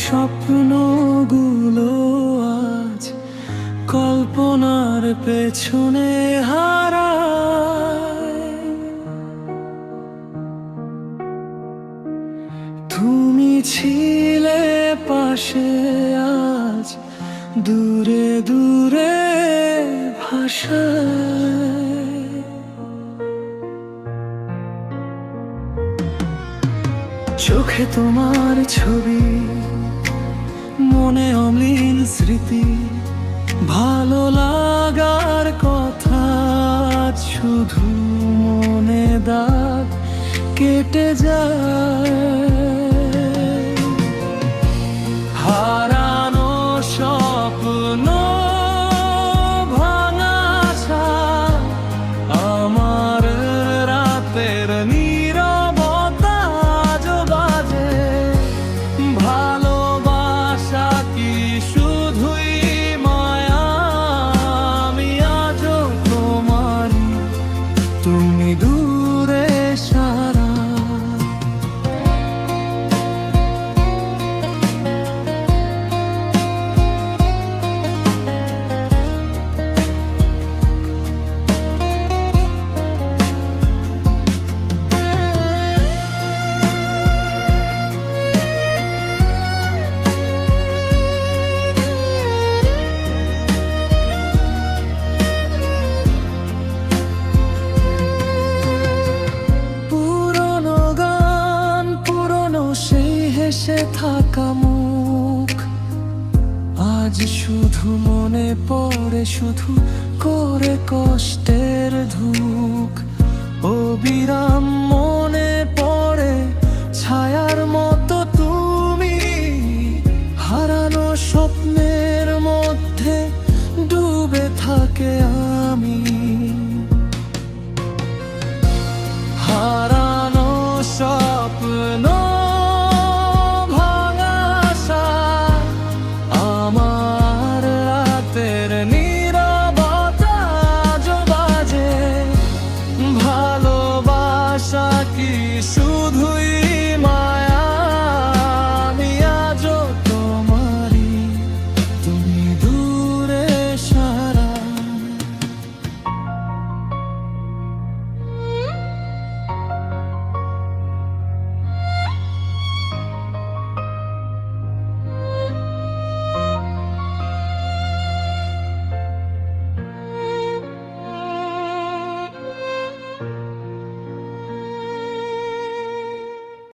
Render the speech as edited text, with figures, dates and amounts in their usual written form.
স্বপ্নগুলো আজ কল্পনার পেছনে হারায়। তুমি ছিলে পাশে, আজ দূরে দূরে ভাষায়। চোখে তোমার ছবি, মনে অমলিন স্মৃতি, ভালো লাগার কথা শুধু মনে দাগ কেটে যায়। হারানো স্বপ্ন ভাঙা ছাদ, আমার রাতের নীরবতা আজ বাজে। ভালোবাসা কি শুধুই মায়া? আমি আজও তোমারই, তুমি দূরে সারা। হেসে থাকা মুখ আজ শুধু মনে পড়ে, শুধু করে কষ্টের ধুক। অবিরাম মনে পড়ে ছায়ার মতো তুমি, হারানো স্বপ্নের মধ্যে ডুবে থাকে।